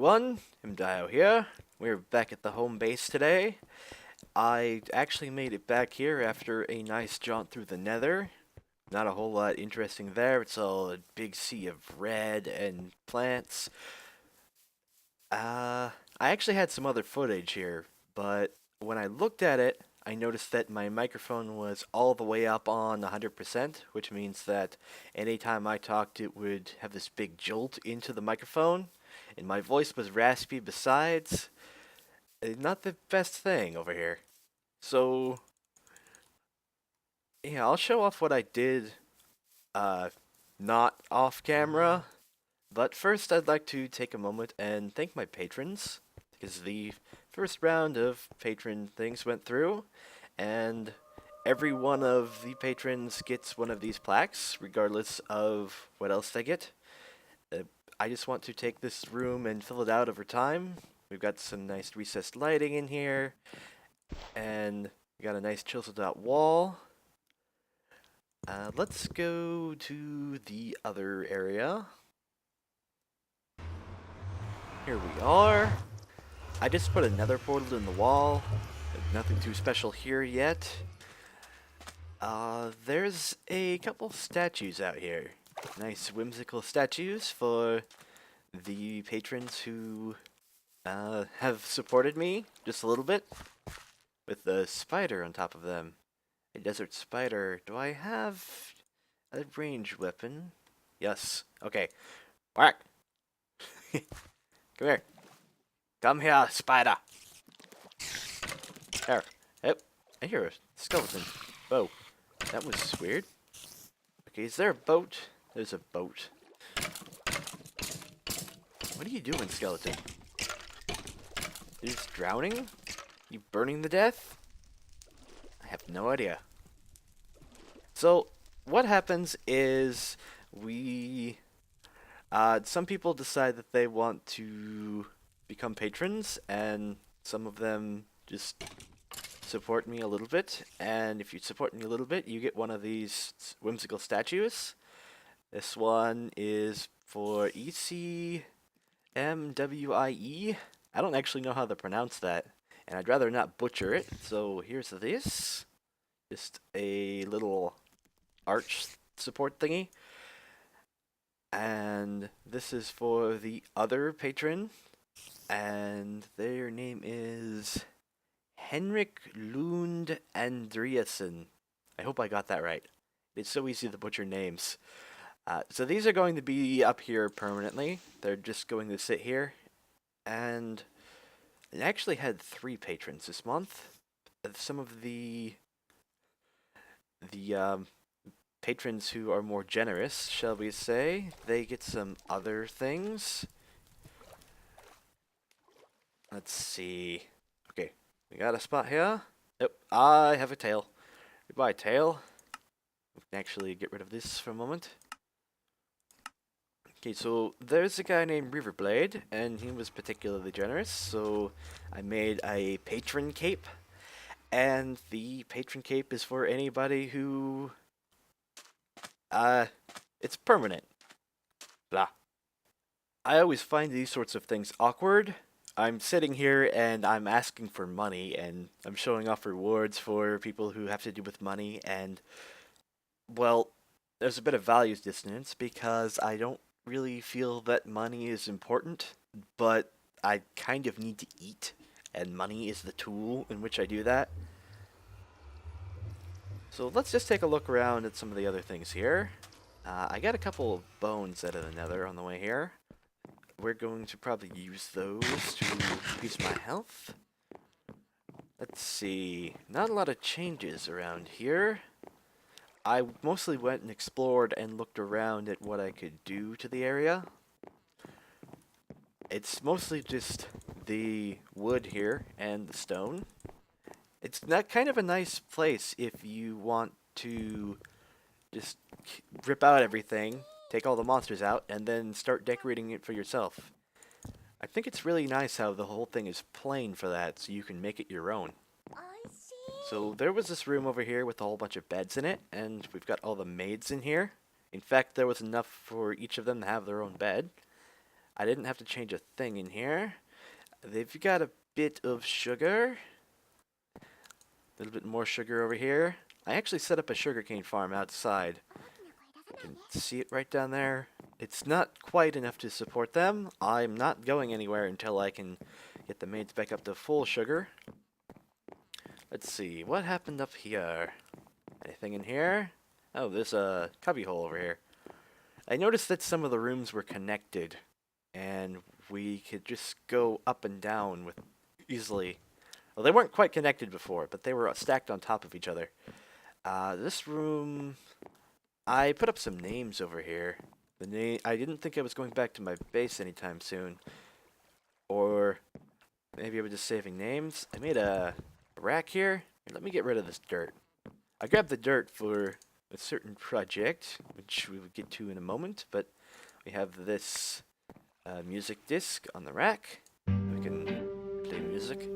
everyone, Imdio here. We're back at the home base today. I actually made it back here after a nice jaunt through the nether. Not a whole lot interesting there. It's all a big sea of red and plants. I actually had some other footage here, but when I looked at it, I noticed that my microphone was all the way up on 100%, which means that anytime I talked, it would have this big jolt into the microphone, and my voice was raspy besides. Not the best thing over here. So, yeah, I'll show off what I did, uh, not off camera. But first, I'd like to take a moment and thank my patrons, because the first round of patron things went through, and every one of the patrons gets one of these plaques, regardless of what else they get. Uh, I just want to take this room and fill it out over time. We've got some nice recessed lighting in here, and we got a nice chiseled out wall. Let's go to the other area. Here we are. I just put another portal in the wall. Nothing too special here yet. There's a couple statues out here. Nice whimsical statues for the patrons who have supported me just a little bit. With the spider on top of them. A desert spider. Do I have a ranged weapon? Yes. Okay. Whack! Come here. Come here, spider. There. Yep. I hear a skeleton. Whoa. That was weird. Okay, is there a boat? There's a boat. What are you doing, skeleton? You just drowning? You burning to death? I have no idea. So, what happens is some people decide that they want to become patrons, and some of them just support me a little bit. And if you support me a little bit, you get one of these whimsical statues. This one is for ECMWIE. I don't actually know how to pronounce that, and I'd rather not butcher it. So here's this. Just a little arch support thingy. And this is for the other patron, and their name is Henrik Lund Andreasen. I hope I got that right. It's so easy to butcher names. So these are going to be up here permanently. They're just going to sit here. And I actually had 3 patrons this month. Some of the patrons who are more generous, shall we say, they get some other things. Let's see. Okay, we got a spot here. Yep, I have a tail. Goodbye, tail. We can actually get rid of this for a moment. Okay, so there's a guy named Riverblade, and he was particularly generous, so I made a patron cape. And the patron cape is for anybody who it's permanent. Blah. I always find these sorts of things awkward. I'm sitting here and I'm asking for money, and I'm showing off rewards for people who have to do with money, and, well, there's a bit of values dissonance because I don't really feel that money is important, but I kind of need to eat, and money is the tool in which I do that. So let's just take a look around at some of the other things here. I got a couple of bones out of the nether on the way here. We're going to probably use those to increase my health. Let's see. Not a lot of changes around here. I mostly went and explored and looked around at what I could do to the area. It's mostly just the wood here and the stone. It's not kind of a nice place if you want to just rip out everything, take all the monsters out, and then start decorating it for yourself. I think it's really nice how the whole thing is plain for that, so you can make it your own. I see. So there was this room over here with a whole bunch of beds in it, and we've got all the maids in here. In fact, there was enough for each of them to have their own bed. I didn't have to change a thing in here. They've got a bit of sugar. A little bit more sugar over here. I actually set up a sugarcane farm outside. You can see it right down there. It's not quite enough to support them. I'm not going anywhere until I can get the maids back up to full sugar. Let's see, what happened up here? Anything in here? Oh, there's a cubby hole over here. I noticed that some of the rooms were connected, and we could just go up and down with easily. Well, they weren't quite connected before, but they were stacked on top of each other. This room, I put up some names over here. I didn't think I was going back to my base anytime soon, or maybe I was just saving names. I made a rack here. Here, let me get rid of this dirt. I grabbed the dirt for a certain project, which we will get to in a moment, but we have this music disc on the rack. We can play music.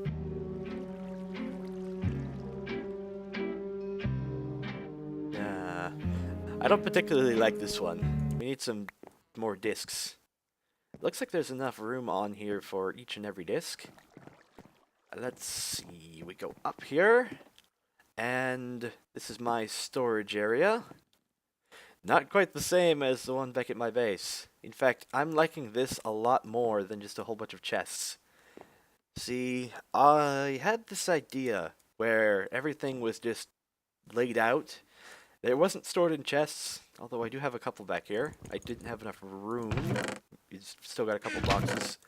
I don't particularly like this one. We need some more discs. Looks like there's enough room on here for each and every disc. Let's see, we go up here, and this is my storage area. Not quite the same as the one back at my base. In fact, I'm liking this a lot more than just a whole bunch of chests. See, I had this idea where everything was just laid out. It wasn't stored in chests, although I do have a couple back here. I didn't have enough room. It's still got a couple boxes.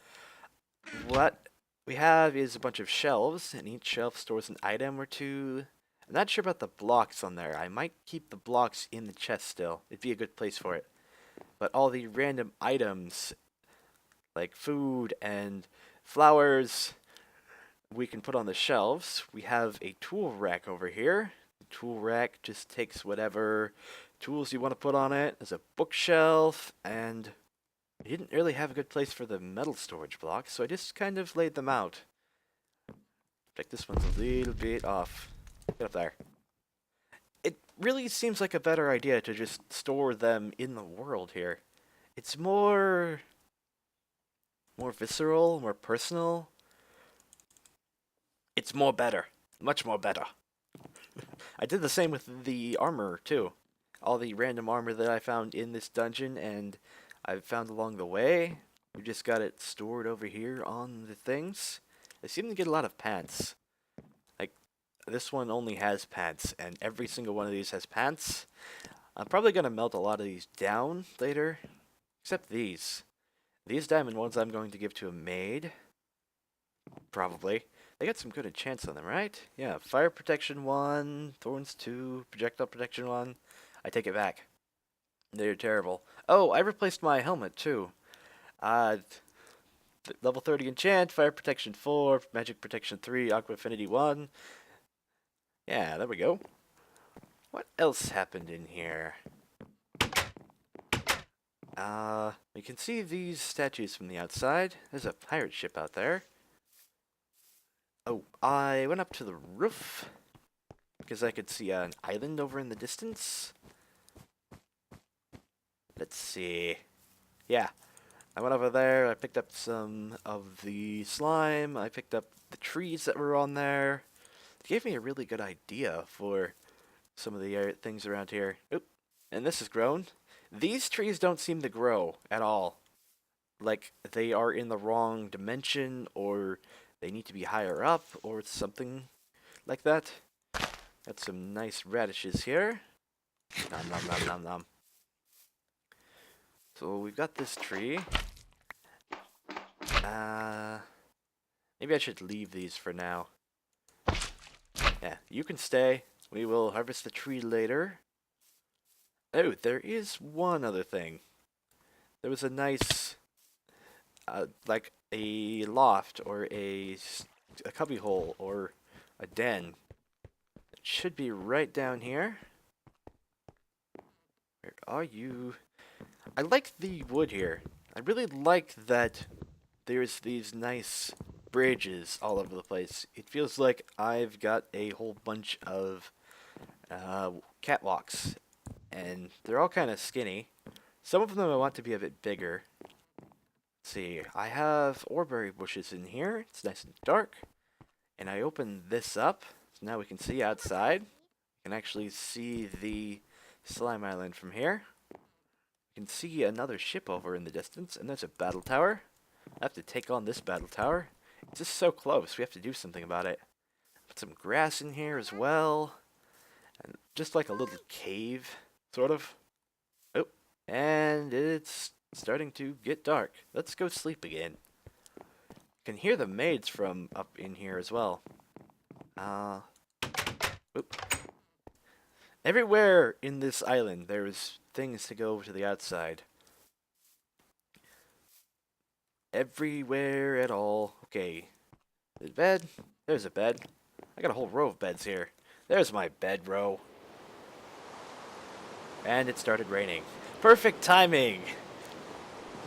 What we have is a bunch of shelves, and each shelf stores an item or two. I'm not sure about the blocks on there. I might keep the blocks in the chest still. It'd be a good place for it. But all the random items, like food and flowers, we can put on the shelves. We have a tool rack over here. The tool rack just takes whatever tools you want to put on it. There's a bookshelf, and I didn't really have a good place for the metal storage blocks, so I just kind of laid them out. Like this one's a little bit off. Get up there. It really seems like a better idea to just store them in the world here. It's more visceral, more personal. It's more better. Much more better. I did the same with the armor, too. All the random armor that I found in this dungeon and I've found along the way. We just got it stored over here on the things. I seem to get a lot of pants. Like, this one only has pants, and every single one of these has pants. I'm probably going to melt a lot of these down later. Except these. These diamond ones I'm going to give to a maid. Probably. They got some good enchants on them, right? Yeah, fire protection 1, thorns 2, projectile protection 1. I take it back. They're terrible. Oh, I replaced my helmet too. Level 30 enchant, fire protection 4, magic protection 3, aqua affinity 1. Yeah, there we go. What else happened in here? You can see these statues from the outside. There's a pirate ship out there. Oh, I went up to the roof because I could see an island over in the distance. Let's see. Yeah, I went over there. I picked up some of the slime. I picked up the trees that were on there. It gave me a really good idea for some of the things around here. Oop, and this has grown. These trees don't seem to grow at all. Like they are in the wrong dimension, or they need to be higher up, or something like that. Got some nice radishes here. Nom nom nom nom nom. So we've got this tree. Maybe I should leave these for now. Yeah, you can stay. We will harvest the tree later. Oh, there is one other thing. There was a nice, like a loft or a cubby hole or a den. It should be right down here. Where are you? I like the wood here. I really like that there's these nice bridges all over the place. It feels like I've got a whole bunch of catwalks, and they're all kind of skinny. Some of them I want to be a bit bigger. see, I have oreberry bushes in here. It's nice and dark. And I open this up, so now we can see outside. You can actually see the slime island from here. You can see another ship over in the distance, and there's a battle tower. I have to take on this battle tower. It's just so close, we have to do something about it. Put some grass in here as well. And just like a little cave, sort of. Oh, and it's starting to get dark. Let's go sleep again. You can hear the maids from up in here as well. Oop. Everywhere in this island, there's things to go to the outside. Everywhere at all. Okay. There's a bed. There's a bed. I got a whole row of beds here. There's my bed row. And it started raining. Perfect timing!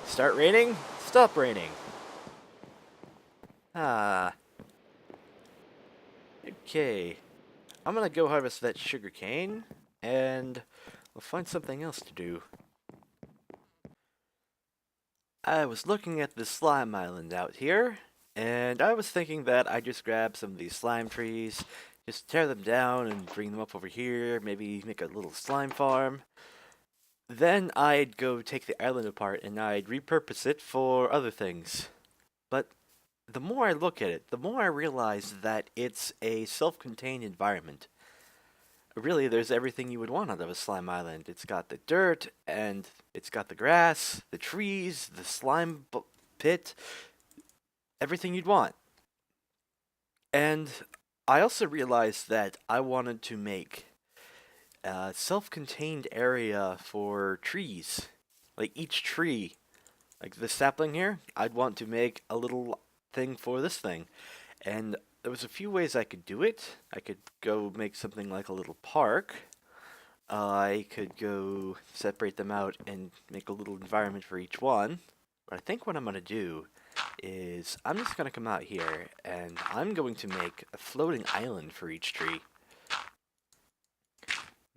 Start raining, stop raining. Ah. Okay. I'm gonna go harvest that sugar cane, and we'll find something else to do. I was looking at the slime island out here, and I was thinking that I'd just grab some of these slime trees, just tear them down and bring them up over here, maybe make a little slime farm. Then I'd go take the island apart and I'd repurpose it for other things. But the more I look at it, the more I realize that it's a self-contained environment. Really, there's everything you would want out of a slime island. It's got the dirt, and it's got the grass, the trees, the slime pit, everything you'd want. And I also realized that I wanted to make a self-contained area for trees. Like each tree, like this sapling here, I'd want to make a little thing for this thing. And there was a few ways I could do it. I could go make something like a little park. I could go separate them out and make a little environment for each one. But I think what I'm going to do is I'm just going to come out here and I'm going to make a floating island for each tree.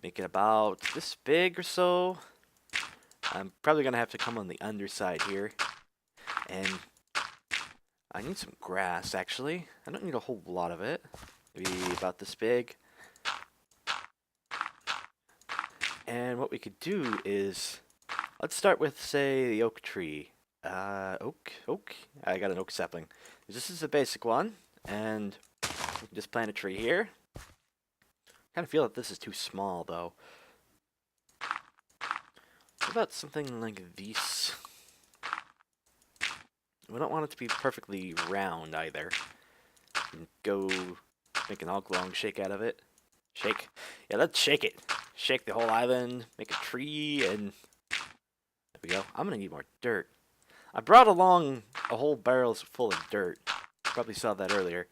Make it about this big or so. I'm probably going to have to come on the underside here. And I need some grass, actually. I don't need a whole lot of it. Maybe about this big. And what we could do is, let's start with, say, the oak tree. Oak. I got an oak sapling. This is a basic one, and we can just plant a tree here. I kind of feel that this is too small, though. What about something like this? We don't want it to be perfectly round, either. And go make an oblong shake out of it. Shake? Yeah, let's shake it. Shake the whole island, make a tree, and there we go. I'm gonna need more dirt. I brought along a whole barrel full of dirt. Probably saw that earlier.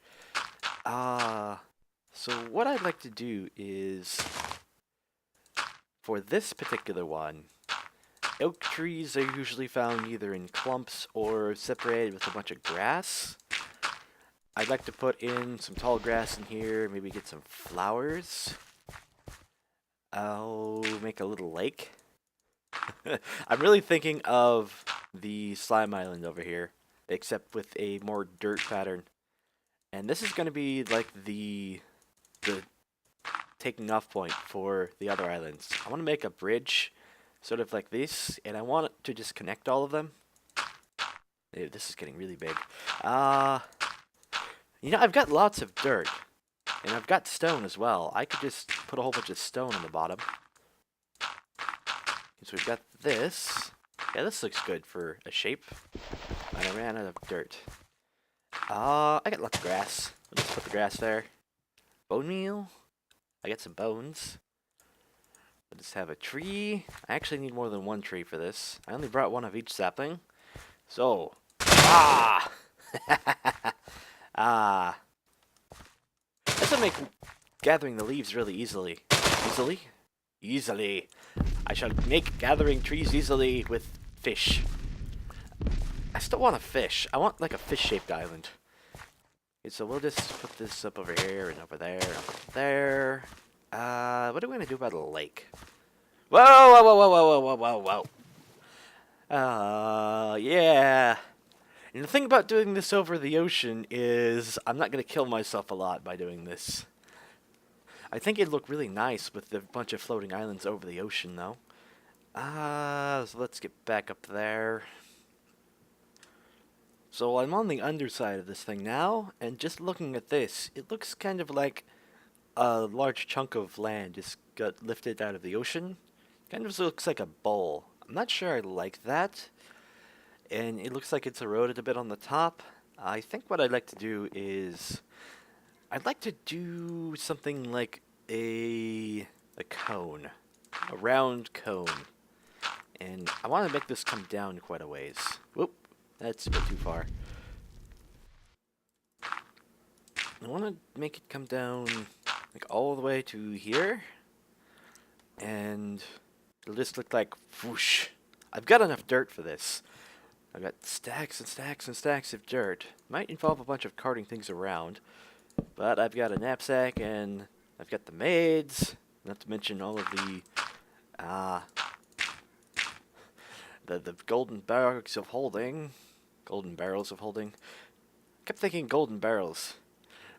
So what I'd like to do is, for this particular one, oak trees are usually found either in clumps or separated with a bunch of grass. I'd like to put in some tall grass in here, maybe get some flowers. I'll make a little lake. I'm really thinking of the slime island over here, except with a more dirt pattern. And this is going to be like the taking off point for the other islands. I want to make a bridge, sort of like this, and I want it to just connect all of them. Ew, this is getting really big. You know, I've got lots of dirt, and I've got stone as well. I could just put a whole bunch of stone on the bottom. So we've got this. Yeah, this looks good for a shape. And I ran out of dirt. I got lots of grass. Let's put the grass there. Bone meal. I got some bones. Let's have a tree. I actually need more than one tree for this. I only brought one of each sapling. So, this will make gathering the leaves really easily. Easily. I shall make gathering trees easily with fish. I still want a fish. I want like a fish-shaped island. Okay, so we'll just put this up over here and over there and over there. What are we gonna do about a lake? Whoa! Yeah. And the thing about doing this over the ocean is I'm not going to kill myself a lot by doing this. I think it'd look really nice with a bunch of floating islands over the ocean, though. So let's get back up there. So I'm on the underside of this thing now, and just looking at this, it looks kind of like a large chunk of land just got lifted out of the ocean. Kind of looks like a bowl. I'm not sure I like that. And it looks like it's eroded a bit on the top. I think what I'd like to do is I'd like to do something like a cone, a round cone. And I want to make this come down quite a ways. Whoop, that's a bit too far. I want to make it come down like all the way to here. And it'll just look like whoosh. I've got enough dirt for this. I've got stacks and stacks and stacks of dirt. Might involve a bunch of carting things around. But I've got a knapsack and I've got the maids. Not to mention all of the golden barrels of holding. Golden barrels of holding. I kept thinking golden barrels.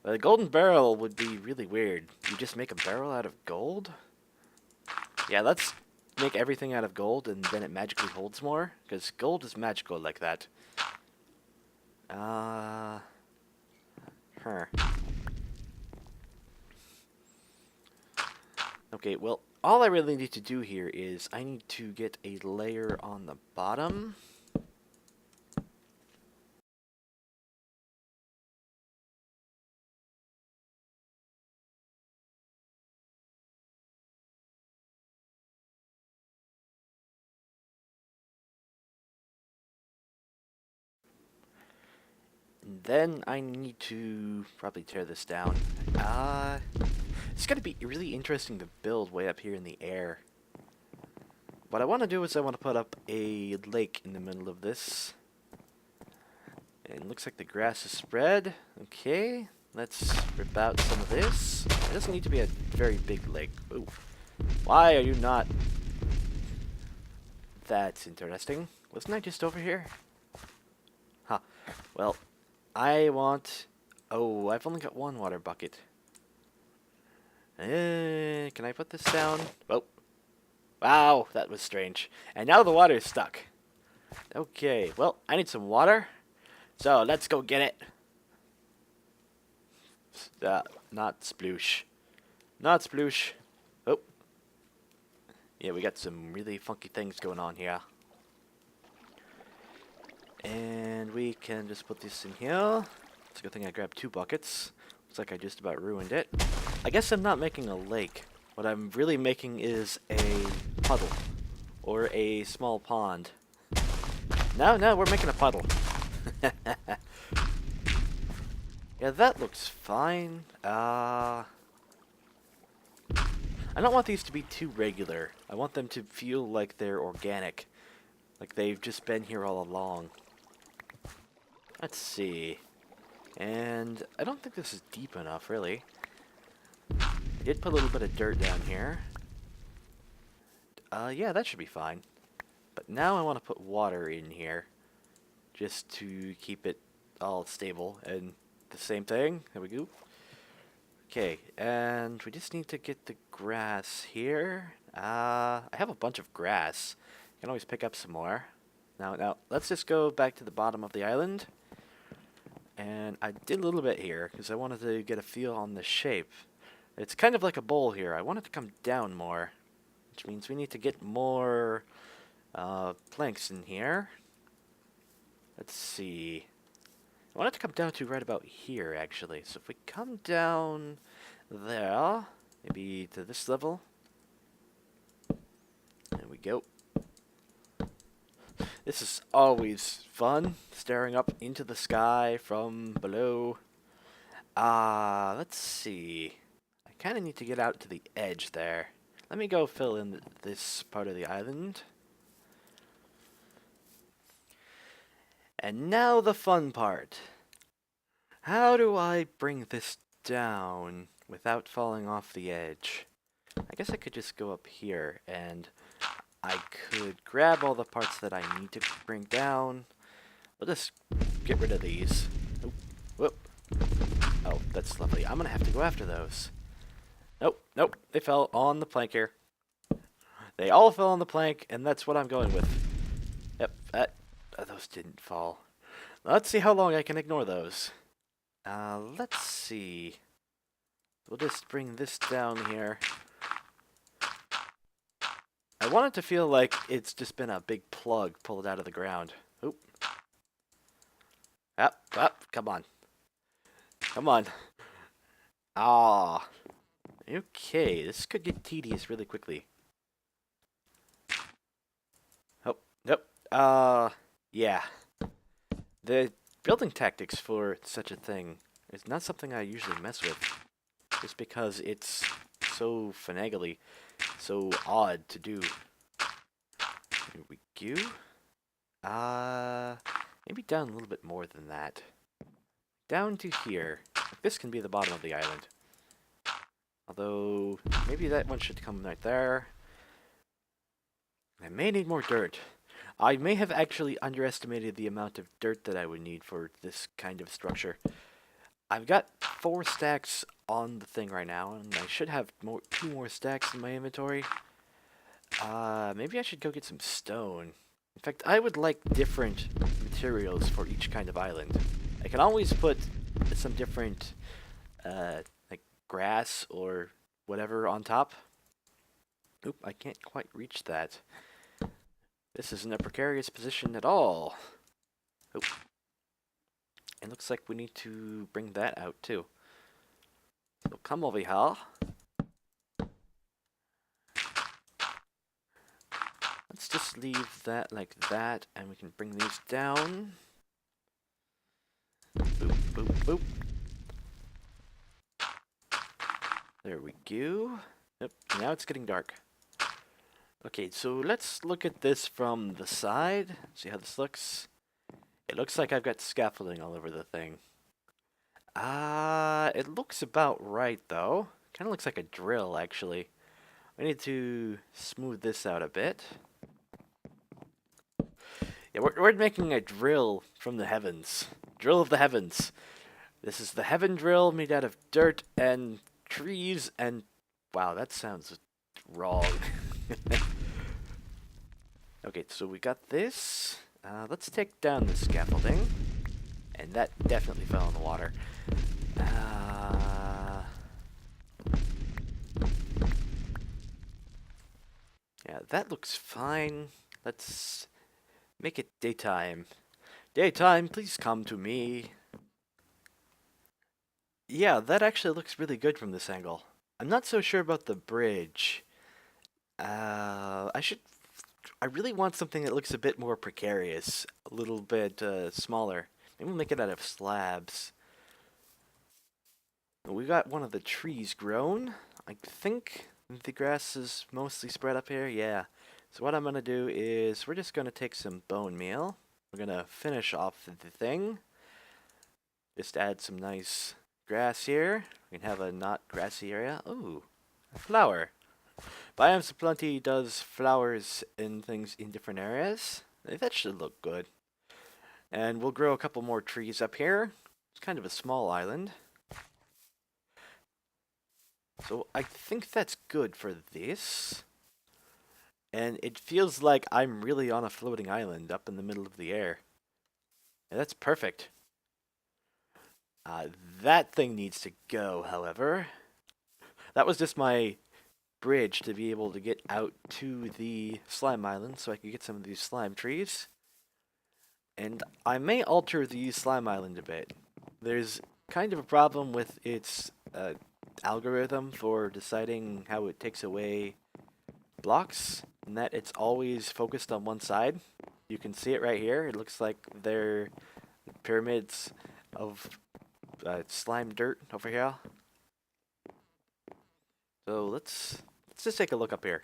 But a golden barrel would be really weird. You just make a barrel out of gold? Yeah, let's make everything out of gold and then it magically holds more. Because gold is magical like that. Okay, well, all I really need to do here is I need to get a layer on the bottom. And then I need to probably tear this down. It's going to be really interesting to build way up here in the air. What I want to do is I want to put up a lake in the middle of this. And it looks like the grass is spread. Okay, let's rip out some of this. It doesn't need to be a very big lake. Ooh. Why are you not? That's interesting. Wasn't I just over here? Huh. Well, I want... Oh, I've only got one water bucket. Can I put this down? Oh. Wow, that was strange. And now the water is stuck. Okay, well, I need some water. So, let's go get it. Not sploosh. Not sploosh. Oh. Yeah, we got some really funky things going on here. And we can just put this in here. It's a good thing I grabbed 2 buckets. Looks like I just about ruined it. I guess I'm not making a lake. What I'm really making is a puddle. Or a small pond. No, we're making a puddle. Yeah, that looks fine. I don't want these to be too regular. I want them to feel like they're organic. Like they've just been here all along. Let's see. And I don't think this is deep enough, really. I did put a little bit of dirt down here. Yeah, that should be fine. But now I want to put water in here. Just to keep it all stable. And the same thing. There we go. Okay, and we just need to get the grass here. I have a bunch of grass. I can always pick up some more. Now, let's just go back to the bottom of the island. And I did a little bit here, because I wanted to get a feel on the shape. It's kind of like a bowl here. I want it to come down more. Which means we need to get more planks in here. Let's see. I want it to come down to right about here, actually. So if we come down there, maybe to this level. There we go. This is always fun, staring up into the sky from below. Let's see. I kind of need to get out to the edge there. Let me go fill in this part of the island. And now the fun part. How do I bring this down without falling off the edge? I guess I could just go up here and I could grab all the parts that I need to bring down, We'll just get rid of these. Oh, whoop. Oh, that's lovely. I'm gonna have to go after those. Nope, nope. They fell on the plank here. They all fell on the plank, and that's what I'm going with. Yep, those didn't fall. Let's see how long I can ignore those. Let's see. We'll just bring this down here. I want it to feel like it's just been a big plug pulled out of the ground. Oop. Up, come on. Come on. Ah. Okay, this could get tedious really quickly. Oh, nope. Yeah. The building tactics for such a thing is not something I usually mess with. Just because it's so finagly, so odd to do. Here we go. Maybe down a little bit more than that. Down to here. This can be the bottom of the island. Although, maybe that one should come right there. I may need more dirt. I may have actually underestimated the amount of dirt that I would need for this kind of structure. I've got 4 stacks on the thing right now, and I should have 2 more stacks in my inventory. Maybe I should go get some stone. In fact, I would like different materials for each kind of island. I can always put some different, like grass or whatever on top. Oop, I can't quite reach that. This isn't a precarious position at all. Oop. It looks like we need to bring that out too. So come over here. Let's just leave that like that, and we can bring these down. Boop, boop, boop. There we go. Yep, now it's getting dark. Okay, so let's look at this from the side. See how this looks. It looks like I've got scaffolding all over the thing. It looks about right, though. Kind of looks like a drill, actually. I need to smooth this out a bit. Yeah, we're making a drill from the heavens. Drill of the heavens. This is the heaven drill made out of dirt and trees and... Wow, that sounds wrong. Okay, so we got this. Let's take down the scaffolding. And that definitely fell in the water. Yeah, that looks fine. Let's make it daytime. Daytime, please come to me. Yeah, that actually looks really good from this angle. I'm not so sure about the bridge. I really want something that looks a bit more precarious, a little bit smaller. Maybe we'll make it out of slabs. We got one of the trees grown. I think the grass is mostly spread up here. Yeah. So what I'm going to do is we're just going to take some bone meal. We're going to finish off the thing. Just add some nice grass here. We can have a not grassy area. Ooh, a flower. Biomes Plenty does flowers and things in different areas. That should look good. And we'll grow a couple more trees up here. It's kind of a small island. So I think that's good for this. And it feels like I'm really on a floating island up in the middle of the air. Yeah, that's perfect. That thing needs to go, however. That was just my bridge to be able to get out to the slime island so I could get some of these slime trees. And I may alter the slime island a bit. There's kind of a problem with its algorithm for deciding how it takes away blocks, and that it's always focused on one side. You can see it right here. It looks like they're pyramids of slime dirt over here. So let's just take a look up here.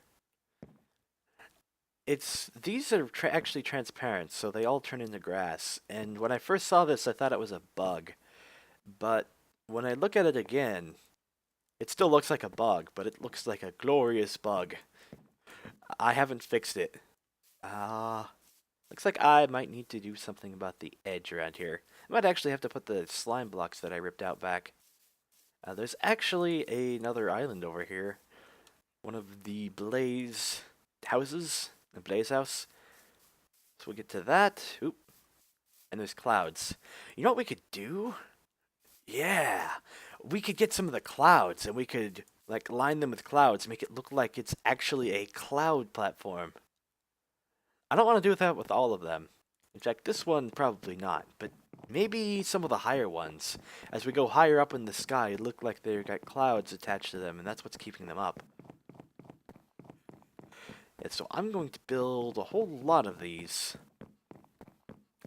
These are actually transparent, so they all turn into grass. And when I first saw this, I thought it was a bug. But when I look at it again, it still looks like a bug, but it looks like a glorious bug. I haven't fixed it. Looks like I might need to do something about the edge around here. I might actually have to put the slime blocks that I ripped out back. There's actually another island over here. One of the Blaze houses. The Blaze house. So we'll get to that. Oop. And there's clouds. You know what we could do? Yeah. We could get some of the clouds and we could like line them with clouds, make it look like it's actually a cloud platform. I don't want to do that with all of them. In fact, this one probably not, but maybe some of the higher ones. As we go higher up in the sky, it look like they've got clouds attached to them, and that's what's keeping them up. And so I'm going to build a whole lot of these.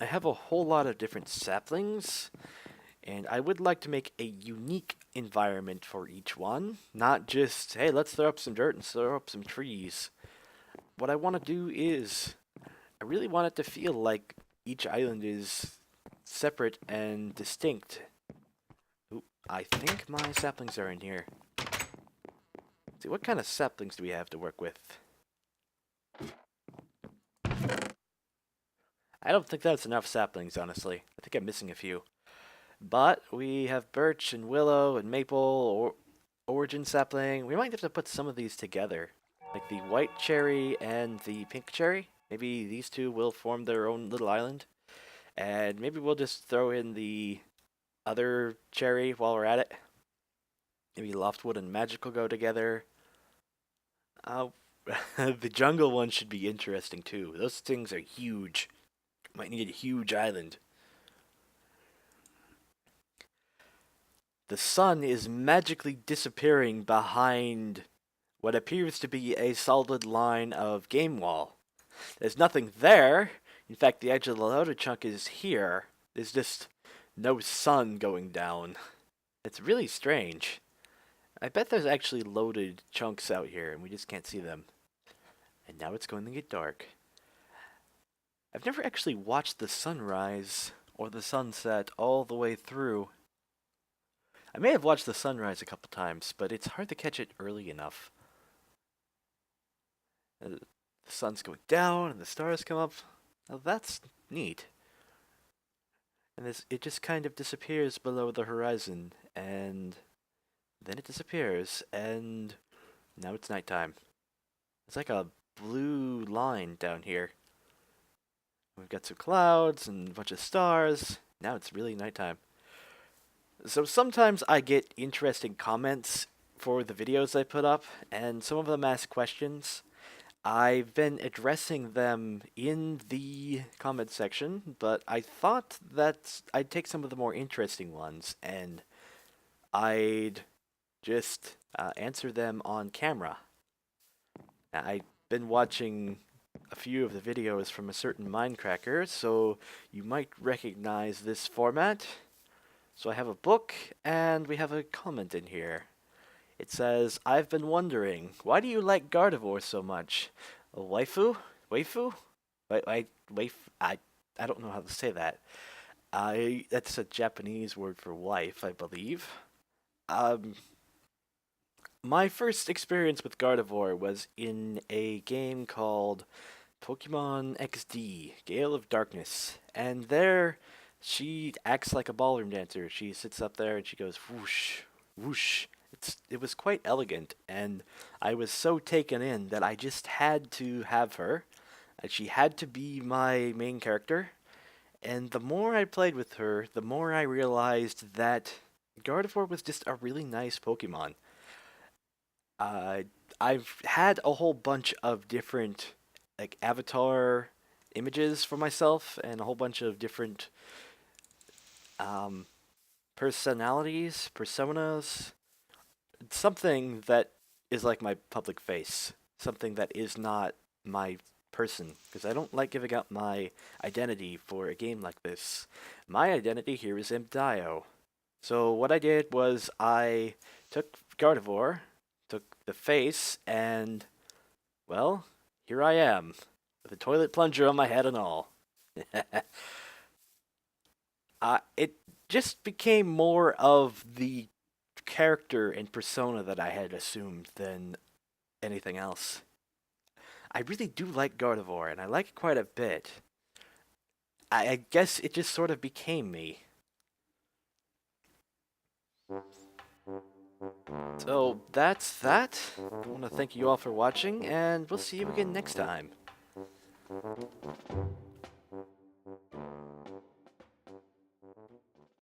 I have a whole lot of different saplings, and I would like to make a unique environment for each one. Not just, hey, let's throw up some dirt and throw up some trees. What I want to do is, I really want it to feel like each island is separate and distinct. Oop, I think my saplings are in here. Let's see, what kind of saplings do we have to work with? I don't think that's enough saplings, honestly. I think I'm missing a few. But we have birch and willow and maple or origin sapling. We might have to put some of these together. Like the white cherry and the pink cherry. Maybe these two will form their own little island. And maybe we'll just throw in the other cherry while we're at it. Maybe Loftwood and Magical go together. The jungle one should be interesting too. Those things are huge. Might need a huge island. The sun is magically disappearing behind what appears to be a solid line of game wall. There's nothing there. In fact, the edge of the loaded chunk is here. There's just no sun going down. It's really strange. I bet there's actually loaded chunks out here and we just can't see them. And now it's going to get dark. I've never actually watched the sunrise or the sunset all the way through. I may have watched the sunrise a couple times, but it's hard to catch it early enough. The sun's going down and the stars come up. Now that's neat. And it just kind of disappears below the horizon, and then it disappears, and now it's nighttime. It's like a blue line down here. We've got some clouds and a bunch of stars. Now it's really nighttime. So sometimes I get interesting comments for the videos I put up, and some of them ask questions. I've been addressing them in the comment section, but I thought that I'd take some of the more interesting ones and I'd just answer them on camera. Now, I've been watching a few of the videos from a certain Mindcracker, so you might recognize this format. So I have a book, and we have a comment in here. It says, I've been wondering, why do you like Gardevoir so much? A waifu? Waifu? I don't know how to say that. That's a Japanese word for wife, I believe. My first experience with Gardevoir was in a game called Pokemon XD, Gale of Darkness. And there, she acts like a ballroom dancer. She sits up there and she goes whoosh, whoosh. It was quite elegant, and I was so taken in that I just had to have her. She had to be my main character. And the more I played with her, the more I realized that Gardevoir was just a really nice Pokemon. I've had a whole bunch of different like avatar images for myself and a whole bunch of different personalities, personas, something that is like my public face, something that is not my person, because I don't like giving up my identity for a game like this. My identity here is Imdio. So what I did was I took Gardevoir, took the face, and, well, here I am, with a toilet plunger on my head and all. It just became more of the character and persona that I had assumed than anything else. I really do like Gardevoir, and I like it quite a bit. I guess it just sort of became me. So that's that. I want to thank you all for watching, and we'll see you again next time.